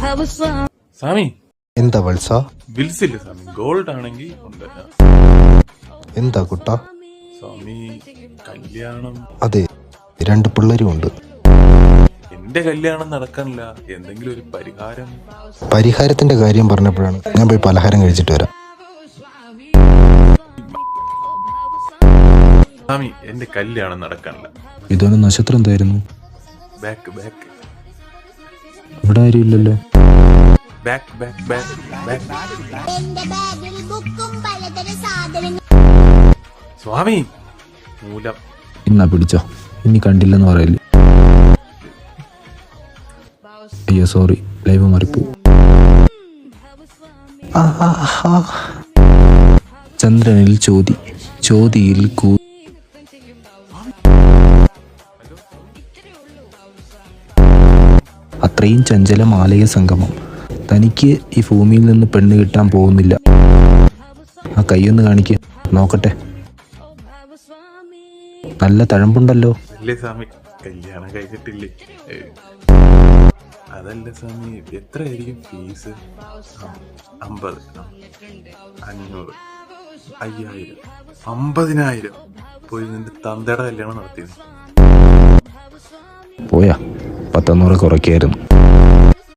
സ്വാമി എന്താ വത്സ? വിൽസില്ല സ്വാമി, ഗോൾഡ് ആണെങ്കിൽ ഉണ്ട്. എന്താ കുട്ട? സ്വാമി കല്യാണം. അതെ, 2 പിള്ളേരും ഉണ്ട്. എന്റെ കല്യാണം നടക്കാനില്ല, എന്തെങ്കിലും ഒരു പരിഹാരം. പരിഹാരത്തിന്റെ കാര്യം പറഞ്ഞപ്പോഴാണ് ഞാൻ പോയി പലഹാരം കഴിച്ചിട്ട് വരാം. സ്വാമി എന്റെ കല്യാണം നടക്കാനില്ല. ഇതാണ് നക്ഷത്രം എന്തായിരുന്നു? ബാക്ക് ബാക്ക് ഇവിടെ ആരും ഇല്ലല്ലോ. Back back back back. സ്വാമി മൂലം. ഇന്നാ പിടിച്ചോ, ഇനി കണ്ടില്ലെന്ന് പറയല്ലേ. അയ്യോ സോറി, ലൈവ് മാറിപ്പോ. ചന്ദ്രനിൽ ചോതി, ചോതിയിൽ കൂ. അത്രയും ചഞ്ചലമാലയ സംഗമം. തനിക്ക് ഈ ഭൂമിയിൽ നിന്ന് പെണ്ണ് കിട്ടാൻ പോകുന്നില്ല. ആ കൈയൊന്ന് കാണിക്ക് നോക്കട്ടെ. നല്ല തഴമ്പുണ്ടല്ലോ. അല്ലേ സ്വാമി, കല്യാണം കഴിച്ചിട്ടില്ലേ? അതല്ല സ്വാമി, എത്രയായിരിക്കും ഫീസ്? 50, 500, 5000, 50,000 പോയി നിന്റെ തന്തയുടെ കല്യാണം നടത്തിയത്. പോയാ 100 കുറയ്ക്കായിരുന്നു.